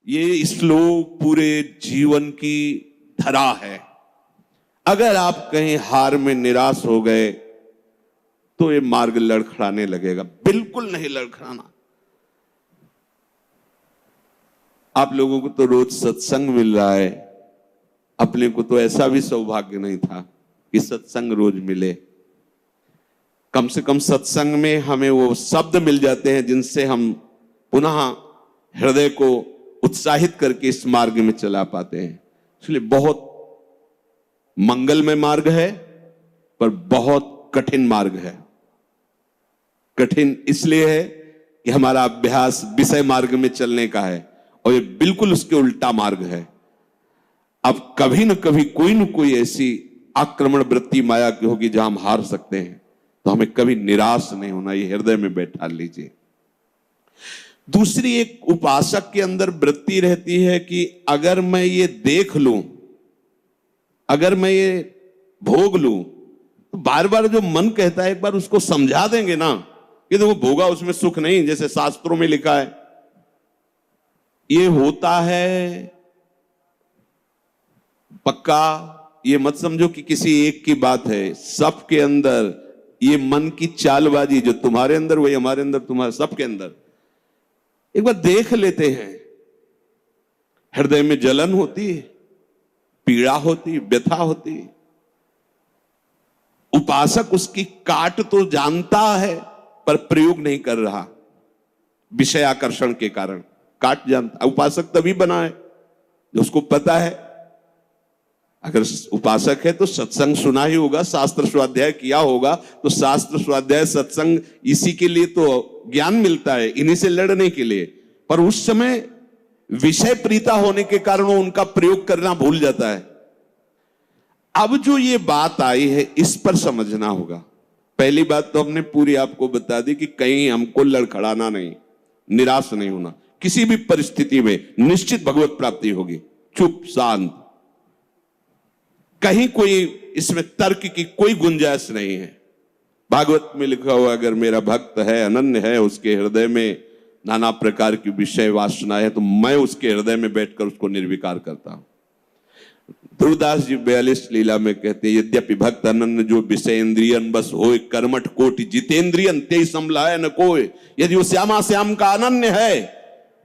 ये श्लोक पूरे जीवन की धरा है। अगर आप कहीं हार में निराश हो गए तो ये मार्ग लड़खड़ाने लगेगा। बिल्कुल नहीं लड़खड़ाना। आप लोगों को तो रोज सत्संग मिल रहा है, अपने को तो ऐसा भी सौभाग्य नहीं था कि सत्संग रोज मिले। कम से कम सत्संग में हमें वो शब्द मिल जाते हैं जिनसे हम पुनः हृदय को उत्साहित करके इस मार्ग में चला पाते हैं। इसलिए बहुत मंगलमय मार्ग है, पर बहुत कठिन मार्ग है। कठिन इसलिए है कि हमारा अभ्यास विषय मार्ग में चलने का है और ये बिल्कुल उसके उल्टा मार्ग है। अब कभी न कभी कोई न कोई ऐसी आक्रमण वृत्ति माया की होगी जहां हम हार सकते हैं, तो हमें कभी निराश नहीं होना, ये हृदय में बैठा लीजिए। दूसरी एक उपासक के अंदर वृत्ति रहती है कि अगर मैं ये देख लूं, अगर मैं ये भोग लूं, तो बार बार जो मन कहता है एक बार उसको समझा देंगे ना कि देखो भोगा उसमें सुख नहीं, जैसे शास्त्रों में लिखा है। ये होता है पक्का, ये मत समझो कि किसी एक की बात है, सबके अंदर ये मन की चालबाजी जो तुम्हारे अंदर वही हमारे अंदर, तुम्हारे सबके अंदर। एक बार देख लेते हैं, हृदय में जलन होती है, पीड़ा होती, व्यथा होती। उपासक उसकी काट तो जानता है पर प्रयोग नहीं कर रहा, विषय आकर्षण के कारण काट जानता। उपासक तभी बना है जो उसको पता है। अगर उपासक है तो सत्संग सुना ही होगा, शास्त्र स्वाध्याय किया होगा, तो शास्त्र स्वाध्याय सत्संग इसी के लिए तो ज्ञान मिलता है, इन्हीं से लड़ने के लिए। पर उस समय विषय प्रीता होने के कारण वो उनका प्रयोग करना भूल जाता है। अब जो ये बात आई है इस पर समझना होगा। पहली बात तो हमने पूरी आपको बता दी कि कहीं हमको लड़खड़ाना नहीं, निराश नहीं होना। किसी भी परिस्थिति में निश्चित भगवत प्राप्ति होगी। चुप शांत, कहीं कोई इसमें तर्क की कोई गुंजाइश नहीं है। भागवत में लिखा हुआ अगर मेरा भक्त है, अनन्य है, उसके हृदय में नाना प्रकार की विषय वासना है, तो मैं उसके हृदय में बैठकर उसको निर्विकार करता हूं। ध्रुवदास जी 42 लीला में कहते हैं, यद्यपि भक्त अनन्य जो विषय इंद्रियन बस होए, कर्मठ कोटि जितेंद्रियन ते समलाय न कोय। यदि वो श्यामा श्याम का अनन्य है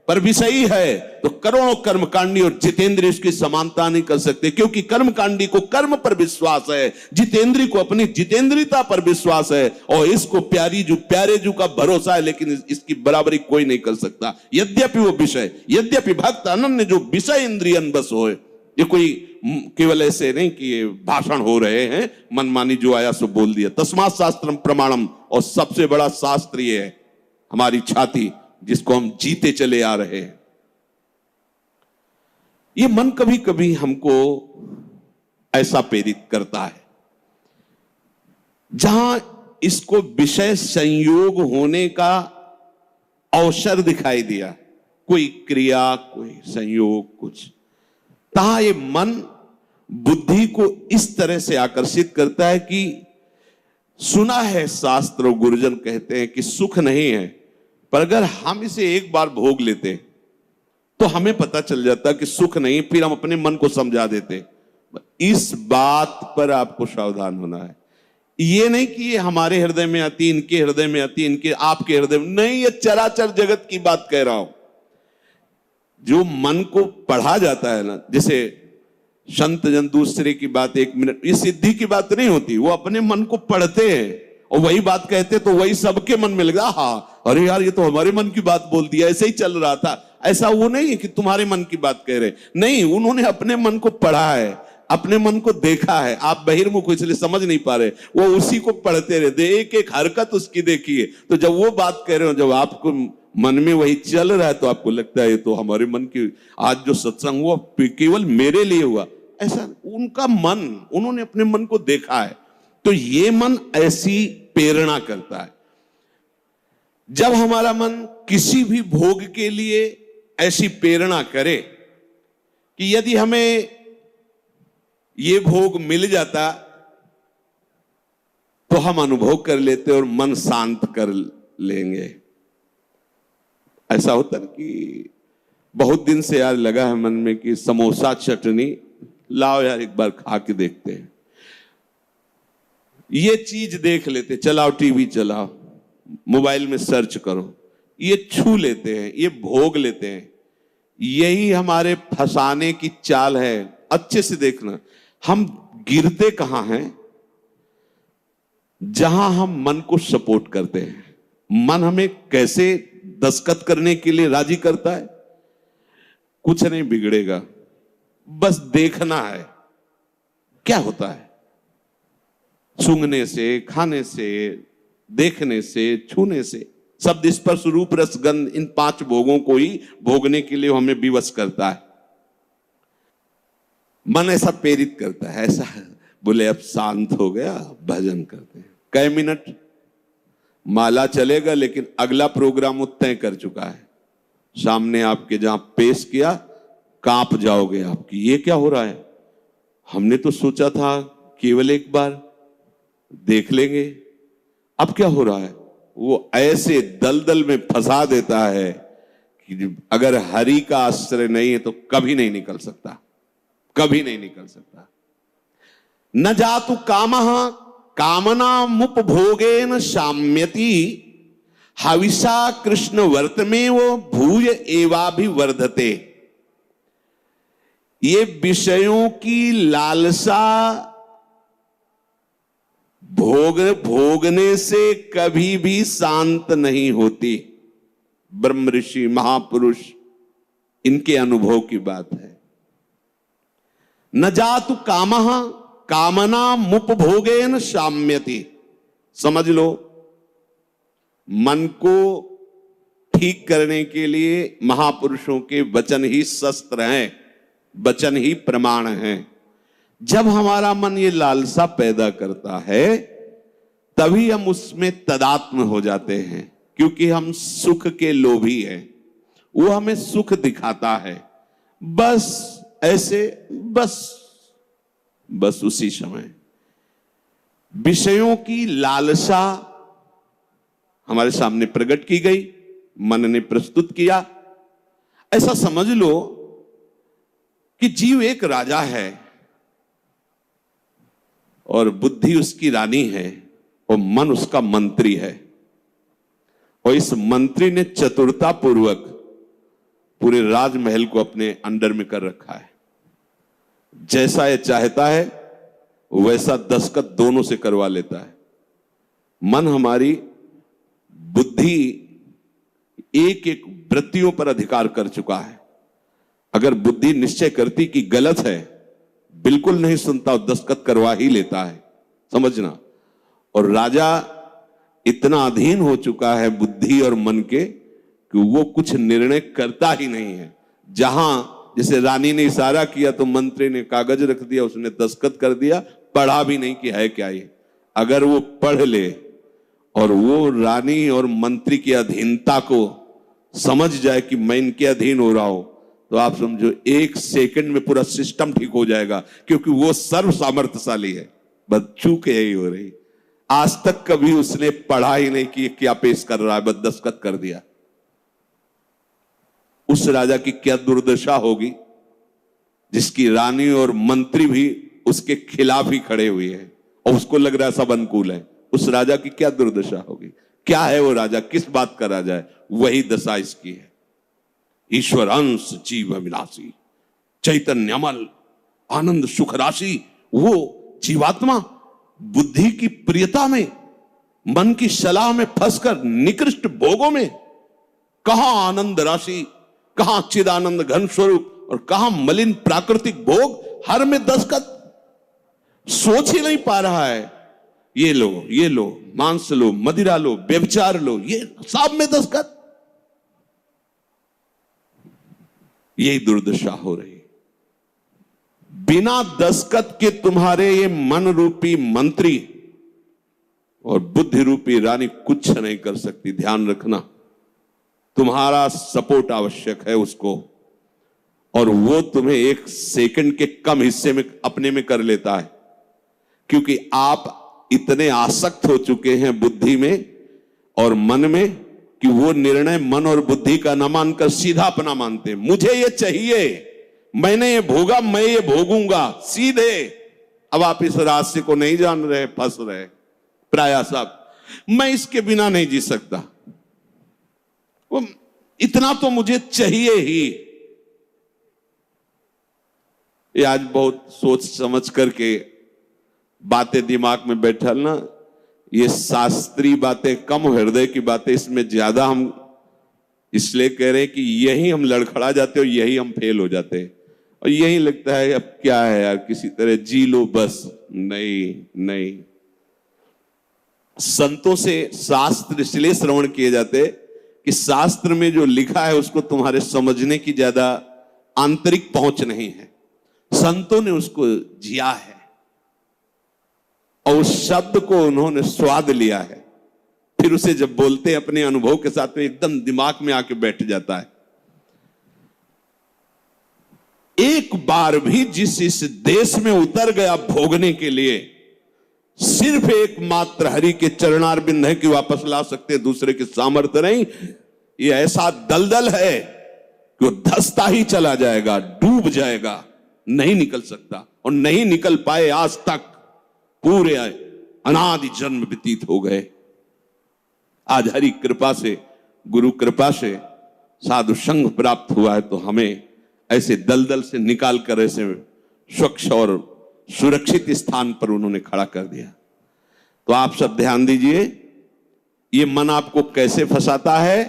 पर विषयी है, तो करोड़ों कर्मकांडी और जितेंद्रिय उसकी समानता नहीं कर सकते, क्योंकि कर्मकांडी को कर्म पर विश्वास है, जितेंद्रिय को अपनी जितेंद्रियता पर विश्वास है, और इसको प्यारे जू का भरोसा है, लेकिन इसकी बराबरी कोई नहीं कर सकता। यद्यपि वो विषय, यद्यपि भक्त अनन्य जो विषय इंद्रियन बस होए। ये कोई केवल ऐसे नहीं कि ये भाषण हो रहे हैं, मनमानी जो आया सो बोल दिया। तस्मात् शास्त्रम प्रमाणम, और सबसे बड़ा शास्त्र ये है हमारी छाती, जिसको हम जीते चले आ रहे हैं। ये मन कभी कभी हमको ऐसा प्रेरित करता है जहां इसको विषय संयोग होने का अवसर दिखाई दिया, कोई क्रिया, कोई संयोग, कुछ, तहां ये मन बुद्धि को इस तरह से आकर्षित करता है कि सुना है शास्त्र और गुरुजन कहते हैं कि सुख नहीं है, पर अगर हम इसे एक बार भोग लेते तो हमें पता चल जाता कि सुख नहीं, फिर हम अपने मन को समझा देते। इस बात पर आपको सावधान होना है। ये नहीं कि ये हमारे हृदय में आती, इनके हृदय में आती, इनके आपके हृदय में नहीं, ये चराचर जगत की बात कह रहा हूं। जो मन को पढ़ा जाता है ना, जैसे संत जन दूसरे की बात 1 मिनट, ये सिद्धि की बात नहीं होती, वो अपने मन को पढ़ते हैं और वही बात कहते, तो वही सबके मन में लगा, हाँ अरे यार ये तो हमारे मन की बात बोल दिया, ऐसे ही चल रहा था। ऐसा वो नहीं है कि तुम्हारे मन की बात कह रहे, नहीं, उन्होंने अपने मन को पढ़ा है, अपने मन को देखा है। आप बहिर्मुख इसलिए समझ नहीं पा रहे, वो उसी को पढ़ते रहते, एक एक हरकत उसकी देखिए। तो जब वो बात कह रहे हो, जब आपको मन में वही चल रहा है, तो आपको लगता है ये तो हमारे मन की, आज जो सत्संग हुआ केवल मेरे लिए हुआ। ऐसा उनका मन, उन्होंने अपने मन को देखा है। तो ये मन ऐसी प्रेरणा करता है। जब हमारा मन किसी भी भोग के लिए ऐसी प्रेरणा करे कि यदि हमें ये भोग मिल जाता तो हम अनुभव कर लेते और मन शांत कर लेंगे। ऐसा होता है कि बहुत दिन से यार लगा है मन में कि समोसा चटनी लाओ यार, एक बार खा के देखते हैं। ये चीज देख लेते, चलाओ टीवी चलाओ, मोबाइल में सर्च करो, ये छू लेते हैं, ये भोग लेते हैं। यही हमारे फंसाने की चाल है। अच्छे से देखना, हम गिरते कहां हैं? जहां हम मन को सपोर्ट करते हैं। मन हमें कैसे दस्तखत करने के लिए राजी करता है? कुछ नहीं बिगड़ेगा, बस देखना है क्या होता है। सूंघने से, खाने से, देखने से, छूने से, शब्द स्पर्श रूप रस गंध, इन 5 भोगों को ही भोगने के लिए हमें विवश करता है। मन ऐसा प्रेरित करता है, ऐसा बोले अब शांत हो गया, भजन करते हैं। कई मिनट माला चलेगा, लेकिन अगला प्रोग्राम वो तय कर चुका है। सामने आपके जहां पेश किया, कांप जाओगे आपकी, ये क्या हो रहा है? हमने तो सोचा था केवल एक बार देख लेंगे, अब क्या हो रहा है? वो ऐसे दलदल में फंसा देता है कि अगर हरि का आश्रय नहीं है तो कभी नहीं निकल सकता, कभी नहीं निकल सकता। न जातु कामः कामनामुपभोगेन शाम्यति, हविषा कृष्ण वर्तमेव भूय एवाभिवर्धते। ये विषयों की लालसा भोगने से कभी भी शांत नहीं होती। ब्रह्म ऋषि महापुरुष, इनके अनुभव की बात है। न जातु कामः कामनामुपभोगेन शाम्यति। समझ लो, मन को ठीक करने के लिए महापुरुषों के वचन ही शस्त्र हैं, वचन ही प्रमाण हैं। जब हमारा मन ये लालसा पैदा करता है, तभी हम उसमें तदात्म हो जाते हैं, क्योंकि हम सुख के लोभी हैं। वो हमें सुख दिखाता है, बस ऐसे, बस उसी समय विषयों की लालसा हमारे सामने प्रकट की गई, मन ने प्रस्तुत किया। ऐसा समझ लो कि जीव एक राजा है और बुद्धि उसकी रानी है और मन उसका मंत्री है। और इस मंत्री ने चतुरता पूर्वक पूरे राजमहल को अपने अंडर में कर रखा है। जैसा ये चाहता है वैसा दस्तखत दोनों से करवा लेता है। मन, हमारी बुद्धि एक एक वृत्तियों पर अधिकार कर चुका है। अगर बुद्धि निश्चय करती कि गलत है, बिल्कुल नहीं सुनता और दस्तखत करवा ही लेता है, समझना। और राजा इतना अधीन हो चुका है बुद्धि और मन के कि वो कुछ निर्णय करता ही नहीं है। जहां जैसे रानी ने इशारा किया तो मंत्री ने कागज रख दिया, उसने दस्तखत कर दिया, पढ़ा भी नहीं कि है क्या ये। अगर वो पढ़ ले और वो रानी और मंत्री की अधीनता को समझ जाए कि मैं इनके अधीन हो रहा हूं, तो आप समझो 1 सेकंड में पूरा सिस्टम ठीक हो जाएगा, क्योंकि वो सर्व सामर्थ्यशाली है। बस चूक यही हो रही, आज तक कभी उसने पढ़ा ही नहीं कि क्या पेश कर रहा है, बस दस्तखत कर दिया। उस राजा की क्या दुर्दशा होगी जिसकी रानी और मंत्री भी उसके खिलाफ ही खड़े हुए हैं और उसको लग रहा है सब अनुकूल है। उस राजा की क्या दुर्दशा होगी? क्या है वो राजा, किस बात का राजा है? वही दशा इसकी है। ईश्वर अंश जीव अविनाशी, चैतन्यमल आनंद सुख राशि। वो जीवात्मा बुद्धि की प्रियता में, मन की सलाह में फंसकर निकृष्ट भोगों में, कहां आनंद राशि, कहां चिदानंद घन स्वरूप और कहां मलिन प्राकृतिक भोग, हर में दस्तखत। सोच ही नहीं पा रहा है। ये लो, मांस लो, मदिरा लो, व्यभिचार लो, ये सब में दस्तखत। यही दुर्दशा हो रही। बिना दस्तखत के तुम्हारे ये मन रूपी मंत्री और बुद्धि रूपी रानी कुछ नहीं कर सकती। ध्यान रखना, तुम्हारा सपोर्ट आवश्यक है उसको, और वो तुम्हें 1 सेकंड के कम हिस्से में अपने में कर लेता है, क्योंकि आप इतने आसक्त हो चुके हैं बुद्धि में और मन में कि वो निर्णय मन और बुद्धि का न मानकर सीधा अपना मानते, मुझे ये चाहिए, मैंने ये भोगा, मैं ये भोगूंगा, सीधे। अब आप इस रास्ते को नहीं जान रहे, फंस रहे प्राय सब। मैं इसके बिना नहीं जी सकता, वो इतना तो मुझे चाहिए ही। ये आज बहुत सोच समझ करके बातें दिमाग में बैठल ना, ये शास्त्रीय बातें कम, हृदय की बातें इसमें ज्यादा हम इसलिए कह रहे हैं कि यही हम लड़खड़ा जाते और यही हम फेल हो जाते हैं, और यही लगता है अब क्या है यार, किसी तरह जी लो बस। नहीं नहीं, संतों से शास्त्र इसलिए श्रवण किए जाते कि शास्त्र में जो लिखा है उसको तुम्हारे समझने की ज्यादा आंतरिक पहुंच नहीं है, संतों ने उसको जिया है और उस शब्द को उन्होंने स्वाद लिया है, फिर उसे जब बोलते हैं अपने अनुभव के साथ में एकदम दिमाग में आके बैठ जाता है। एक बार भी जिस इस देश में उतर गया भोगने के लिए, सिर्फ एकमात्र हरि के चरणारविंद है कि वापस ला सकते, दूसरे के सामर्थ्य नहीं। ये ऐसा दलदल है कि वो धंसता ही चला जाएगा, डूब जाएगा, नहीं निकल सकता, और नहीं निकल पाए आज तक। पूरे अनादि जन्म व्यतीत हो गए। आज हरि कृपा से, गुरु कृपा से साधु संग प्राप्त हुआ है, तो हमें ऐसे दलदल से निकाल कर ऐसे स्वच्छ और सुरक्षित स्थान पर उन्होंने खड़ा कर दिया। तो आप सब ध्यान दीजिए, ये मन आपको कैसे फंसाता है।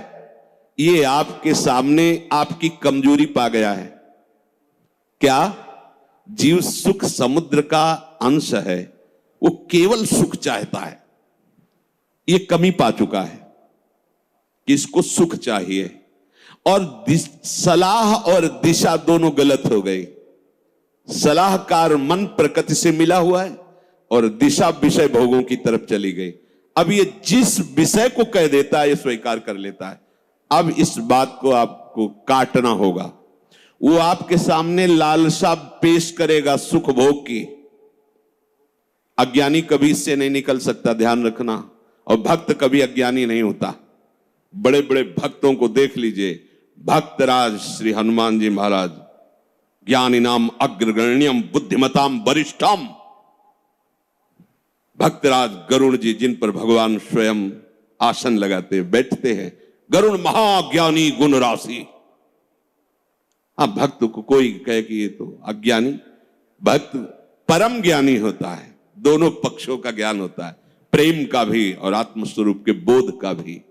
ये आपके सामने आपकी कमजोरी पा गया है। क्या? जीव सुख समुद्र का अंश है, वो केवल सुख चाहता है। ये कमी पा चुका है कि इसको सुख चाहिए, और सलाह और दिशा दोनों गलत हो गई। सलाहकार मन प्रकृति से मिला हुआ है और दिशा विषय भोगों की तरफ चली गई। अब ये जिस विषय को कह देता है ये स्वीकार कर लेता है। अब इस बात को आपको काटना होगा। वो आपके सामने लालसा पेश करेगा सुख भोग की। अज्ञानी कभी इससे नहीं निकल सकता, ध्यान रखना। और भक्त कभी अज्ञानी नहीं होता। बड़े बड़े भक्तों को देख लीजिए, भक्तराज श्री हनुमान जी महाराज, ज्ञानी नाम अग्रगण्यम बुद्धिमताम वरिष्ठम। भक्तराज गरुड़ जी, जिन पर भगवान स्वयं आसन लगाते बैठते हैं, गरुड़ महाज्ञानी गुण राशि। हाँ, भक्त को कोई कहे कि ये तो अज्ञानी, भक्त परम ज्ञानी होता है। दोनों पक्षों का ज्ञान होता है, प्रेम का भी और आत्मस्वरूप के बोध का भी।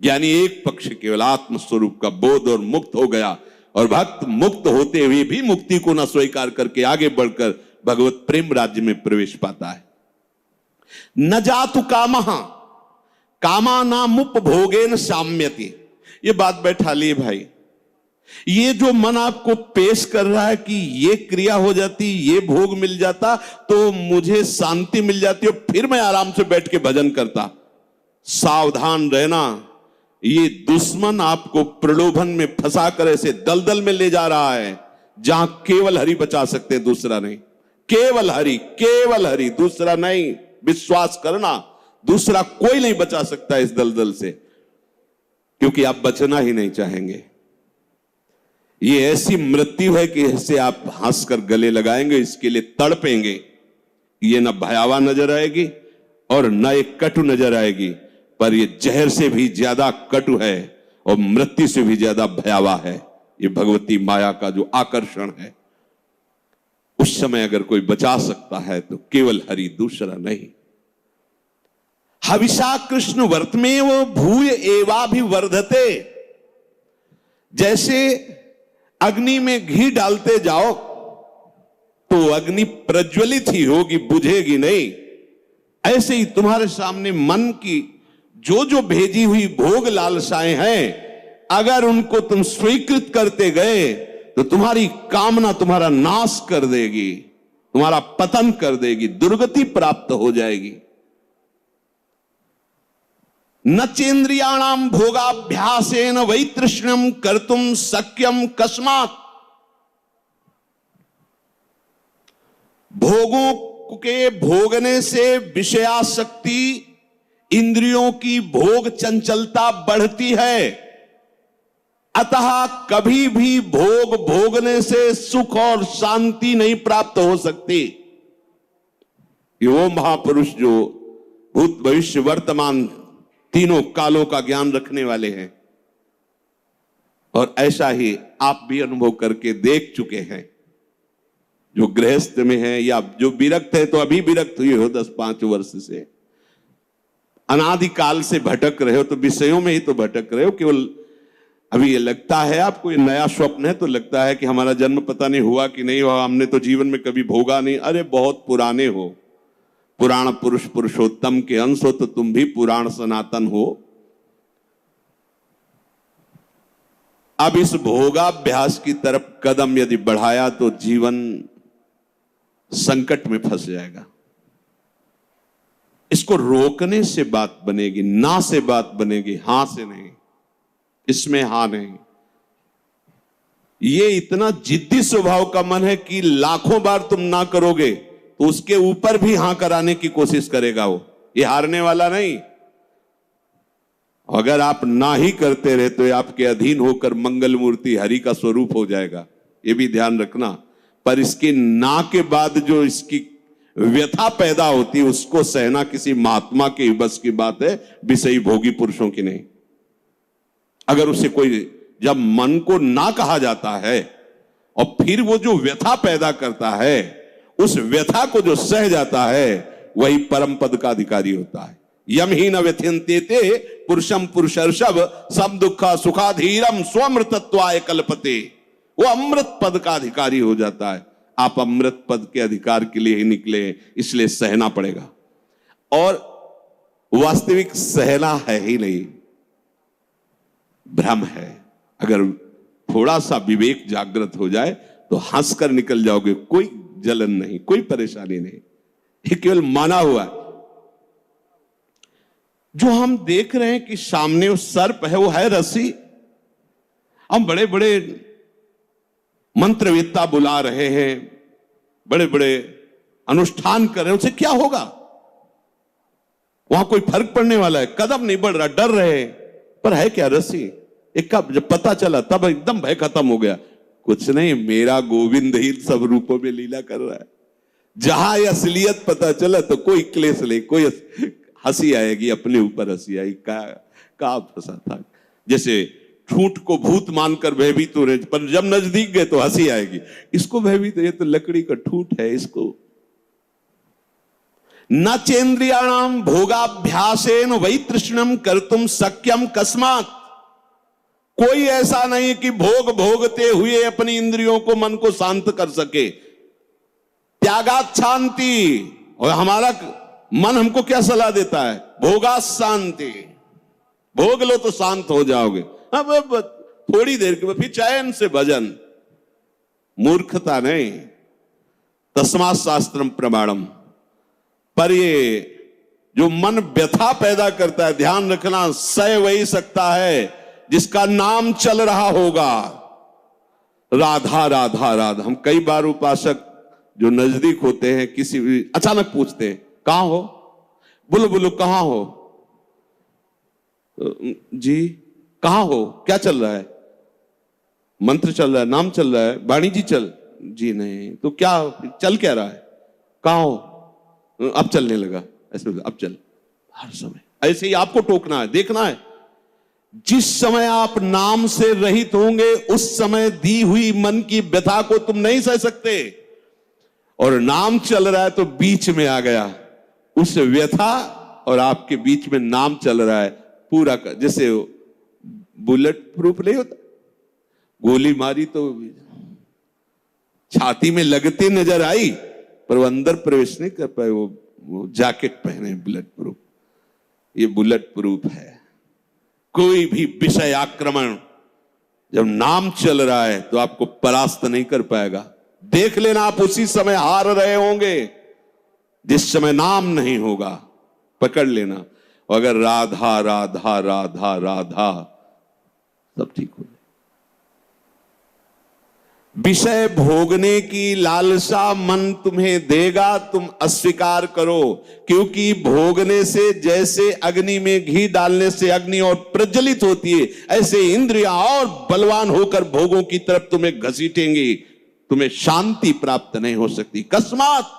ज्ञानी एक पक्ष केवल आत्मस्वरूप का बोध और मुक्त हो गया, और भक्त मुक्त होते हुए भी मुक्ति को न स्वीकार करके आगे बढ़कर भगवत प्रेम राज्य में प्रवेश पाता है। न जातु कामः कामानामुपभोगेन साम्यति। ये बात बैठा लिए भाई। ये जो मन आपको पेश कर रहा है कि ये क्रिया हो जाती, ये भोग मिल जाता तो मुझे शांति मिल जाती और फिर मैं आराम से बैठ के भजन करता, सावधान रहना। ये दुश्मन आपको प्रलोभन में फंसा कर ऐसे दलदल में ले जा रहा है जहां केवल हरि बचा सकते हैं, दूसरा नहीं। केवल हरि, केवल हरि, दूसरा नहीं। विश्वास करना, दूसरा कोई नहीं बचा सकता इस दलदल से, क्योंकि आप बचना ही नहीं चाहेंगे। ये ऐसी मृत्यु है कि इससे आप हंसकर गले लगाएंगे, इसके लिए तड़पेंगे। ये न भयावह नजर आएगी और न एक कटु नजर आएगी, पर ये जहर से भी ज्यादा कटु है और मृत्यु से भी ज्यादा भयावह है। ये भगवती माया का जो आकर्षण है, उस समय अगर कोई बचा सकता है तो केवल हरि, दूसरा नहीं। हविषा कृष्ण वर्तमेव भूय एवाभिवर्धते। जैसे अग्नि में घी डालते जाओ तो अग्नि प्रज्वलित ही होगी, बुझेगी नहीं। ऐसे ही तुम्हारे सामने मन की जो जो भेजी हुई भोग लालसाएं हैं, अगर उनको तुम स्वीकृत करते गए तो तुम्हारी कामना तुम्हारा नाश कर देगी, तुम्हारा पतन कर देगी, दुर्गति प्राप्त हो जाएगी। न चेन्द्रियाणाम भोगाभ्यासेन वैतृष्ण्यम कर्तुम शक्यम कस्मात्। भोगों के भोगने से विषयासक्ति इंद्रियों की भोग चंचलता बढ़ती है। अतः कभी भी भोग भोगने से सुख और शांति नहीं प्राप्त हो सकती। ये वो महापुरुष जो भूत भविष्य वर्तमान तीनों कालों का ज्ञान रखने वाले हैं, और ऐसा ही आप भी अनुभव करके देख चुके हैं। जो गृहस्थ में है या जो विरक्त है, तो अभी विरक्त हुए हो 10-5 वर्ष से, अनादिकाल से भटक रहे हो, तो विषयों में ही तो भटक रहे हो। केवल अभी ये लगता है आपको, ये नया स्वप्न है, तो लगता है कि हमारा जन्म पता नहीं हुआ कि नहीं हुआ, हमने तो जीवन में कभी भोगा नहीं। अरे बहुत पुराने हो, पुराण पुरुष पुरुषोत्तम के अंश हो, तो तुम भी पुराण सनातन हो। अब इस भोगाभ्यास की तरफ कदम यदि बढ़ाया तो जीवन संकट में फंस जाएगा। इसको रोकने से बात बनेगी, ना से बात बनेगी, हां से नहीं। इसमें हां नहीं। ये इतना जिद्दी स्वभाव का मन है कि लाखों बार तुम ना करोगे तो उसके ऊपर भी हां कराने की कोशिश करेगा वो। ये हारने वाला नहीं। अगर आप ना ही करते रहे तो ये आपके अधीन होकर मंगल मूर्ति हरि का स्वरूप हो जाएगा, ये भी ध्यान रखना। पर इसके ना के बाद जो इसकी व्यथा पैदा होती है, उसको सहना किसी महात्मा के बस की बात है, विषयी भोगी पुरुषों की नहीं। अगर उसे कोई, जब मन को ना कहा जाता है और फिर वो जो व्यथा पैदा करता है, उस व्यथा को जो सह जाता है, वही परम पद का अधिकारी होता है। यम ही न व्यथ्यन्ते पुरुषम पुरुषर्षभ सब दुखा सुखाधीरम स्वमृतत्वाय कल्पते। वो अमृत पद का अधिकारी हो जाता है। आप अमृत पद के अधिकार के लिए ही निकले, इसलिए सहना पड़ेगा। और वास्तविक सहना है ही नहीं, भ्रम है। अगर थोड़ा सा विवेक जागृत हो जाए तो हंसकर निकल जाओगे, कोई जलन नहीं, कोई परेशानी नहीं। ये केवल माना हुआ है। जो हम देख रहे हैं कि सामने वो सर्प है, वो है रस्सी। हम बड़े बड़े मंत्रवेत्ता बुला रहे हैं, बड़े बड़े अनुष्ठान कर रहे हैं, उससे क्या होगा? वहां कोई फर्क पड़ने वाला है? कदम नहीं बढ़ रहा, डर रहे हैं, पर है क्या रस्सी। एक कब जब पता चला तब एकदम भय खत्म हो गया। कुछ नहीं, मेरा गोविंद ही सब रूपों में लीला कर रहा है। जहां असलियत पता चला तो कोई क्लेश नहीं, कोई हंसी आएगी, अपने ऊपर हंसी आई। का फंसा था। जैसे ठूठ को भूत मानकर भयभीत हो रहे, पर जब नजदीक गए तो हंसी आएगी। इसको भयभीत, ये तो लकड़ी का ठूठ है। इसको न चेन्द्रियाणाम भोगाभ्यासेन वै तृष्णम कर्तुम सक्यम कस्मात्। कोई ऐसा नहीं कि भोग भोगते हुए अपनी इंद्रियों को, मन को शांत कर सके। त्यागात शांति। और हमारा मन हमको क्या सलाह देता है? भोगा शांति। भोग लो तो शांत हो जाओगे। अब थोड़ी देर के बाद फिर चैन से भजन। मूर्खता नहीं, तस्मात् शास्त्रम प्रमाणम। पर ये जो मन व्यथा पैदा करता है, ध्यान रखना, सह वही सकता है जिसका नाम चल रहा होगा। राधा राधा राधा। हम कई बार उपासक जो नजदीक होते हैं, किसी भी अचानक पूछते हैं, कहां हो? बोलो बोलो, कहां हो? जी कहां हो? क्या चल रहा है? मंत्र चल रहा है, नाम चल रहा है, वाणी जी चल। जी नहीं, तो क्या चल क्या रहा है? कहां हो? अब चलने लगा। ऐसे अब चल। हर समय ऐसे ही आपको टोकना है, देखना है। जिस समय आप नाम से रहित होंगे, उस समय दी हुई मन की व्यथा को तुम नहीं सह सकते। और नाम चल रहा है तो बीच में आ गया, उस व्यथा और आपके बीच में नाम चल रहा है पूरा का। जैसे बुलेट प्रूफ नहीं होता, गोली मारी तो छाती में लगती नजर आई, पर वो अंदर प्रवेश नहीं कर पाए। वो जैकेट पहने बुलेट प्रूफ। ये बुलेट प्रूफ है। कोई भी विषय आक्रमण जब नाम चल रहा है तो आपको परास्त नहीं कर पाएगा। देख लेना, आप उसी समय हार रहे होंगे जिस समय नाम नहीं होगा। पकड़ लेना। अगर राधा राधा राधा राधा, सब ठीक हो जाए। विषय भोगने की लालसा मन तुम्हें देगा, तुम अस्वीकार करो। क्योंकि भोगने से जैसे अग्नि में घी डालने से अग्नि और प्रज्वलित होती है, ऐसे इंद्रियां और बलवान होकर भोगों की तरफ तुम्हें घसीटेंगी। तुम्हें शांति प्राप्त नहीं हो सकती। कस्मात,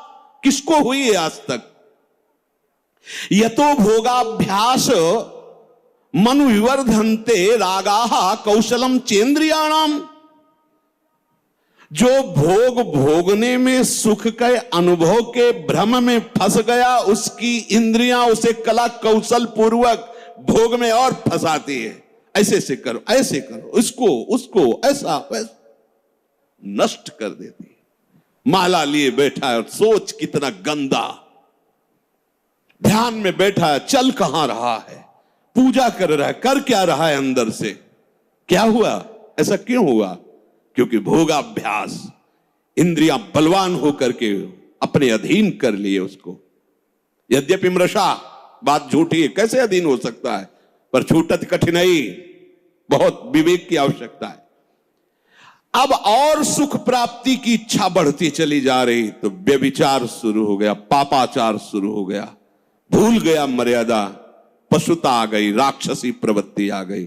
किसको हुई है आज तक? यतो भोगाभ्यास मनुविवर्धन्ते रागाः कौशलम चेन्द्रियाणाम। जो भोग भोगने में सुख के अनुभव के भ्रम में फंस गया, उसकी इंद्रियां उसे कला कौशल पूर्वक भोग में और फंसाती है। ऐसे से करो, ऐसे करो, इसको उसको, ऐसा वैसा, नष्ट कर देती है। माला लिए बैठा है और सोच कितना गंदा, ध्यान में बैठा है, चल कहां रहा है, पूजा कर रहा है, कर क्या रहा है अंदर से? क्या हुआ? ऐसा क्यों हुआ? क्योंकि भोगाभ्यास, इंद्रियां बलवान होकर के अपने अधीन कर लिए उसको। यद्यपि मृषा, बात झूठी है, कैसे अधीन हो सकता है? पर छूटत कठिनाई, बहुत विवेक की आवश्यकता है। अब और सुख प्राप्ति की इच्छा बढ़ती चली जा रही, तो व्यभिचार शुरू हो गया, पापाचार शुरू हो गया, भूल गया मर्यादा, पशुता आ गई, राक्षसी प्रवृत्ति आ गई,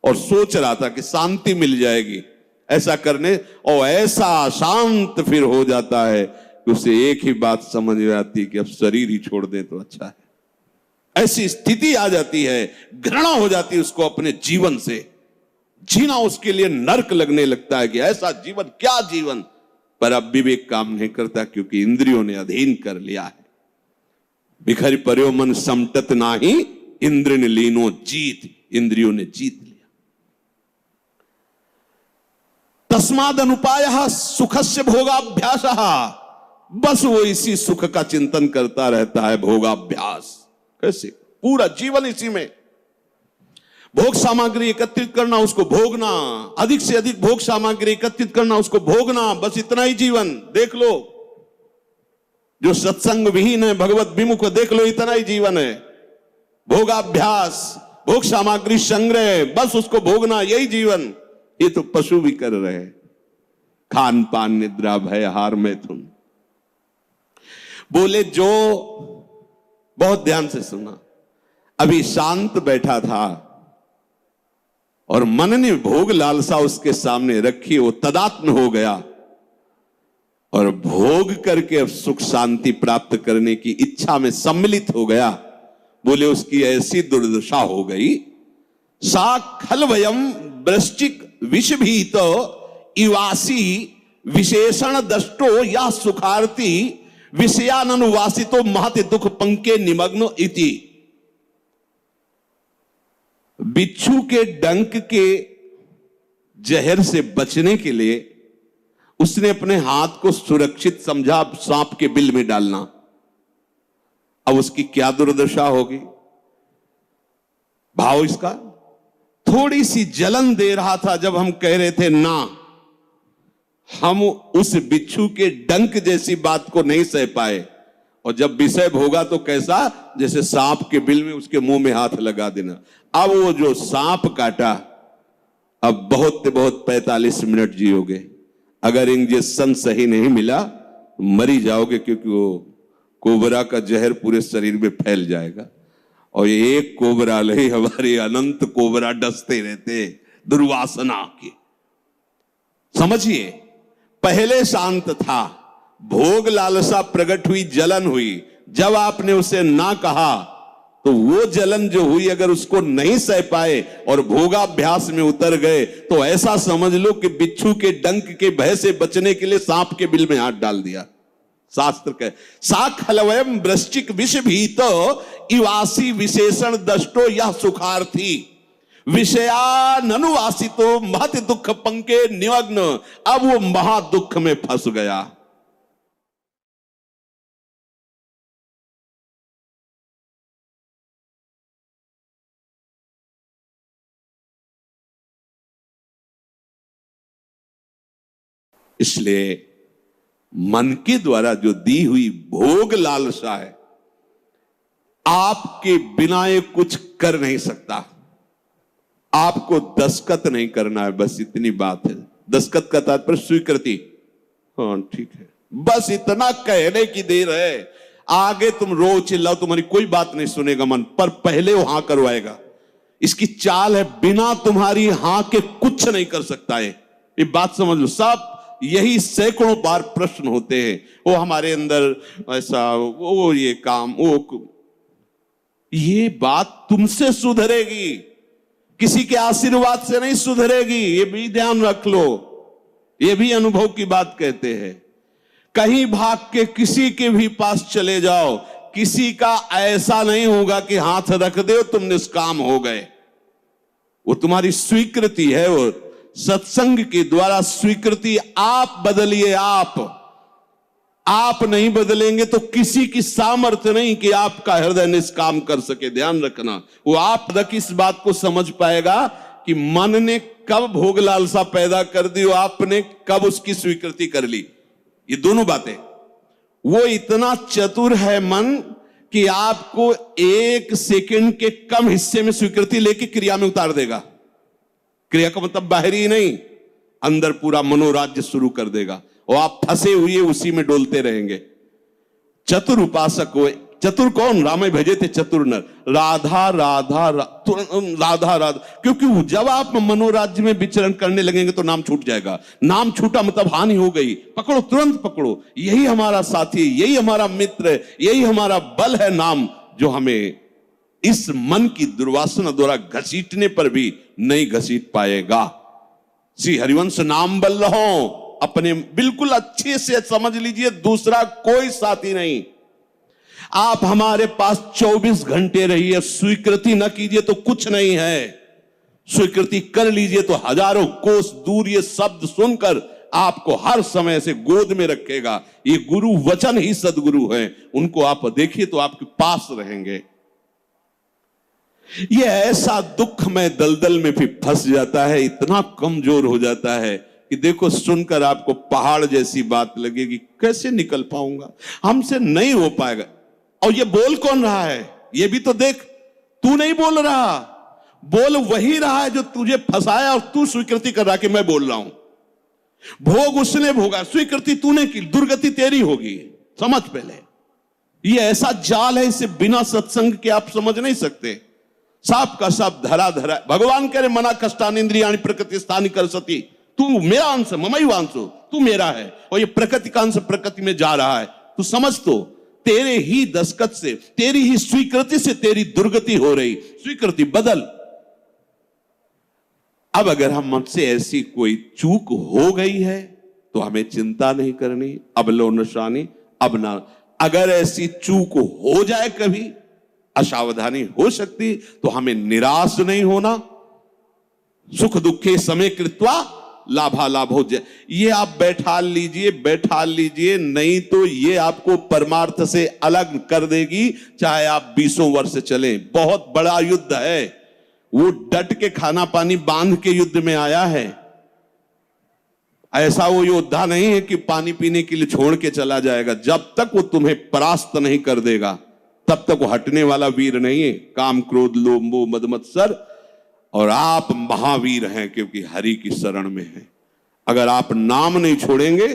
और सोच रहा था कि शांति मिल जाएगी ऐसा करने, और ऐसा शांत फिर हो जाता है कि उसे एक ही बात समझ में आती है कि अब शरीर ही छोड़ दे तो अच्छा है। ऐसी स्थिति आ जाती है, घृणा हो जाती है उसको अपने जीवन से, जीना उसके लिए नर्क लगने लगता है कि ऐसा जीवन, क्या जीवन। पर अब विवेक काम नहीं करता, क्योंकि इंद्रियों ने अधीन कर लिया है। बिखर पर्यो मन समटत नाही, इंद्र ने लीनो जीत, इंद्रियों ने जीत लिया। तस्माद अनुपाय सुखस्य भोगाभ्यास, बस वो इसी सुख का चिंतन करता रहता है। भोगाभ्यास कैसे? पूरा जीवन इसी में, भोग सामग्री एकत्रित करना, उसको भोगना, अधिक से अधिक भोग सामग्री एकत्रित करना, उसको भोगना, बस इतना ही जीवन। देख लो जो सत्संग विहीन है, भगवत विमुख, देख लो इतना ही जीवन है। भोगाभ्यास, भोग सामग्री संग्रह, बस उसको भोगना, यही जीवन। ये तो पशु भी कर रहे हैं। खान पान निद्रा भय हार मैथुन। बोले जो, बहुत ध्यान से सुना, अभी शांत बैठा था और मन ने भोग लालसा उसके सामने रखी, वो तदात्म हो गया और भोग करके अब सुख शांति प्राप्त करने की इच्छा में सम्मिलित हो गया। बोले उसकी ऐसी दुर्दशा हो गई, सा खलवयम वृश्चिक विषभीत इवासी विशेषण दष्टो या सुखार्थी विषयानुवासितो महत दुख पंके निमग्न इति। बिच्छू के डंक के जहर से बचने के लिए उसने अपने हाथ को सुरक्षित समझा सांप के बिल में डालना। अब उसकी क्या दुर्दशा होगी? भाव इसका, थोड़ी सी जलन दे रहा था जब हम कह रहे थे ना, हम उस बिच्छू के डंक जैसी बात को नहीं सह पाए, और जब विषय भोगा तो कैसा, जैसे सांप के बिल में उसके मुंह में हाथ लगा देना। अब वो जो सांप काटा, अब बहुत 45 मिनट जियोगे, अगर इंजेक्शन सही नहीं मिला मरी जाओगे, क्योंकि वो कोबरा का जहर पूरे शरीर में फैल जाएगा। और एक कोबरा नहीं, हमारे अनंत कोबरा डसते रहते दुर्वासना के। समझिए, पहले शांत था, भोग लालसा प्रकट हुई, जलन हुई। जब आपने उसे ना कहा तो वो जलन जो हुई, अगर उसको नहीं सह पाए और भोगाभ्यास में उतर गए, तो ऐसा समझ लो कि बिच्छू के डंक के भय से बचने के लिए सांप के बिल में हाथ डाल दिया। शास्त्र कहे सा खलवयम वृश्चिक विष भीत इवासी विशेषण दष्टो यह सुखार्थी विषयानुवासितो महत दुख पंके निमग्न। अब वो महा दुख में फंस गया। इसलिए मन के द्वारा जो दी हुई भोग लालसा है, आपके बिना ये कुछ कर नहीं सकता। आपको दस्तखत नहीं करना है, बस इतनी बात है। दस्तखत का तात्पर्य स्वीकृति। हाँ ठीक है, बस इतना कहने की देर है, आगे तुम रो चिल्लाओ, तुम्हारी कोई बात नहीं सुनेगा मन, पर पहले वो हाँ करवाएगा। इसकी चाल है, बिना तुम्हारी हाँ के कुछ नहीं कर सकता है। ये बात समझ लो। सब यही सैकड़ों बार प्रश्न होते हैं, वो हमारे अंदर ऐसा, वो ये काम, वो ये बात तुमसे सुधरेगी, किसी के आशीर्वाद से नहीं सुधरेगी। ये भी ध्यान रख लो, ये भी अनुभव की बात कहते हैं। कहीं भाग के किसी के भी पास चले जाओ, किसी का ऐसा नहीं होगा कि हाथ रख दो तुम निष्काम हो गए। वो तुम्हारी स्वीकृति है, वो सत्संग के द्वारा स्वीकृति। आप बदलिए, आप नहीं बदलेंगे तो किसी की सामर्थ्य नहीं कि आपका हृदय निष्काम कर सके। ध्यान रखना, वो आप तक इस बात को समझ पाएगा कि मन ने कब भोग लालसा पैदा कर दी, आपने कब उसकी स्वीकृति कर ली। ये दोनों बातें, वो इतना चतुर है मन कि आपको 1 सेकंड के कम हिस्से में स्वीकृति लेके क्रिया में उतार देगा। क्रिया का मतलब बाहरी नहीं, अंदर पूरा मनोराज्य शुरू कर देगा और आप फंसे हुए उसी में डोलते रहेंगे। चतुर उपासक हो। चतुर कौन? रामे भेजे थे चतुर नर। राधा राधा राधा राधा, क्योंकि जब आप मनोराज्य में विचरण करने लगेंगे तो नाम छूट जाएगा। नाम छूटा मतलब हानि हो गई। पकड़ो, तुरंत पकड़ो, यही हमारा साथी, यही हमारा मित्र, यही हमारा बल है नाम, जो हमें इस मन की दुर्वासना द्वारा घसीटने पर भी नहीं घसीट पाएगा। श्री हरिवंश नाम बल रहो, अपने बिल्कुल अच्छे से समझ लीजिए, दूसरा कोई साथी नहीं। आप हमारे पास 24 घंटे रहिए, स्वीकृति न कीजिए तो कुछ नहीं है, स्वीकृति कर लीजिए तो हजारों कोस दूर ये शब्द सुनकर आपको हर समय से गोद में रखेगा। ये गुरु वचन ही सदगुरु हैं, उनको आप देखिए तो आपके पास रहेंगे। ये ऐसा दुख में दलदल में भी फंस जाता है, इतना कमजोर हो जाता है कि देखो, सुनकर आपको पहाड़ जैसी बात लगेगी, कैसे निकल पाऊंगा, हमसे नहीं हो पाएगा। और ये बोल कौन रहा है? ये भी तो देख, तू नहीं बोल रहा, बोल वही रहा है जो तुझे फंसाया और तू स्वीकृति कर रहा कि मैं बोल रहा हूं। भोग उसने भोगा, स्वीकृति तूने की, दुर्गति तेरी होगी। समझ पहले, ये ऐसा जाल है, इसे बिना सत्संग के आप समझ नहीं सकते। साफ का साफ धरा धरा। भगवान कह रहे मना कष्टान इंद्रियाणि प्रकृति स्थानी कर सती, तू मेरा अंश, ममैव अंशो, तू मेरा है, और ये प्रकृति का अंश प्रकृति में जा रहा है। तू समझ, तो तेरे ही दस्तखत से, तेरी ही स्वीकृति से तेरी दुर्गति हो रही। स्वीकृति बदल। अब अगर हम हमसे ऐसी कोई चूक हो गई है तो हमें चिंता नहीं करनी, अब लो नशानी, अब ना। अगर ऐसी चूक हो जाए, कभी असावधानी हो सकती, तो हमें निराश नहीं होना। सुख दुखे समय कृत्वा लाभालाभ हो जाए, ये आप बैठा लीजिए, नहीं तो ये आपको परमार्थ से अलग कर देगी, चाहे आप 20 वर्ष चलें। बहुत बड़ा युद्ध है, वो डट के खाना पानी बांध के युद्ध में आया है। ऐसा वो योद्धा नहीं है कि पानी पीने के लिए छोड़ के चला जाएगा। जब तक वो तुम्हें परास्त नहीं कर देगा तब तक वो हटने वाला वीर नहीं है। काम क्रोध लोभ मोह मद मत्सर, और आप महावीर हैं क्योंकि हरि की शरण में हैं। अगर आप नाम नहीं छोड़ेंगे,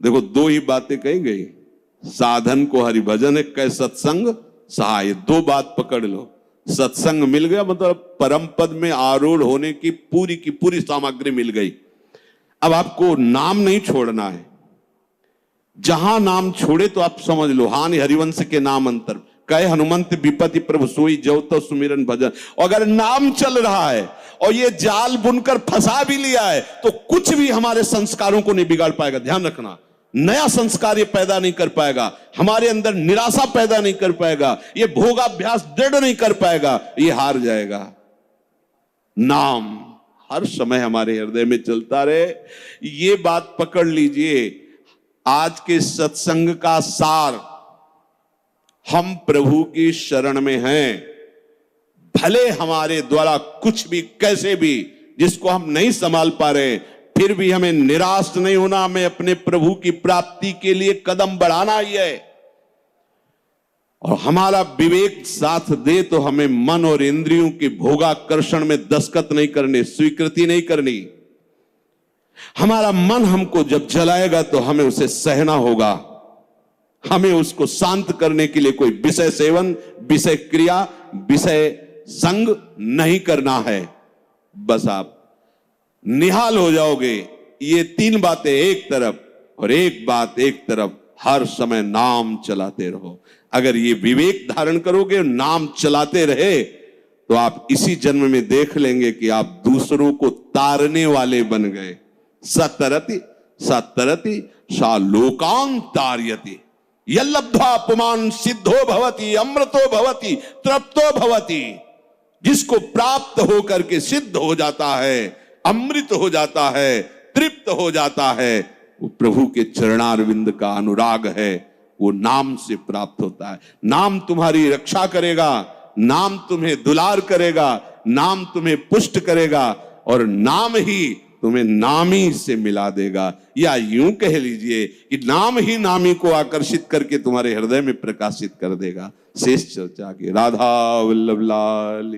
देखो 2 ही बातें कही गई, साधन को हरि भजन है, कै सत्संग सहाय। 2 बात पकड़ लो, सत्संग मिल गया मतलब परम पद में आरूढ़ होने की पूरी सामग्री मिल गई। अब आपको नाम नहीं छोड़ना है। जहां नाम छोड़े तो आप समझ लो, हानि हरिवंश के नाम अंतर कहे हनुमंत विपत्ति प्रभु सोई जव तो सुमिरन भजन। अगर नाम चल रहा है और ये जाल बुनकर फंसा भी लिया है तो कुछ भी हमारे संस्कारों को नहीं बिगाड़ पाएगा। ध्यान रखना, नया संस्कार ये पैदा नहीं कर पाएगा, हमारे अंदर निराशा पैदा नहीं कर पाएगा, ये भोगाभ्यास दृढ़ नहीं कर पाएगा, ये हार जाएगा। नाम हर समय हमारे हृदय में चलता रहे, ये बात पकड़ लीजिए। आज के सत्संग का सार, हम प्रभु की शरण में हैं। भले हमारे द्वारा कुछ भी कैसे भी जिसको हम नहीं संभाल पा रहे, फिर भी हमें निराश नहीं होना, हमें अपने प्रभु की प्राप्ति के लिए कदम बढ़ाना ही है। और हमारा विवेक साथ दे तो हमें मन और इंद्रियों के भोगाकर्षण में दस्तखत नहीं करने, स्वीकृति नहीं करनी। हमारा मन हमको जब जलाएगा तो हमें उसे सहना होगा। हमें उसको शांत करने के लिए कोई विषय सेवन, विषय क्रिया, विषय संग नहीं करना है। बस आप निहाल हो जाओगे। ये तीन बातें एक तरफ और एक बात एक तरफ, हर समय नाम चलाते रहो। अगर ये विवेक धारण करोगे, नाम चलाते रहे, तो आप इसी जन्म में देख लेंगे कि आप दूसरों को तारने वाले बन गए। सतरति सतरति सा लोकान तारयति, यल्लब्ध्वा पुमान सिद्धो भवति, अमृतो भवति, तृप्तो भवति। जिसको प्राप्त होकर के सिद्ध हो जाता है, अमृत हो जाता है, तृप्त हो जाता है, वो प्रभु के चरणारविंद का अनुराग है, वो नाम से प्राप्त होता है। नाम तुम्हारी रक्षा करेगा, नाम तुम्हें दुलार करेगा, नाम तुम्हें पुष्ट करेगा, और नाम ही तुम्हें नामी से मिला देगा। या यूं कह लीजिए कि नाम ही नामी को आकर्षित करके तुम्हारे हृदय में प्रकाशित कर देगा। शेष चर्चा की। राधा वल्लभ लाल।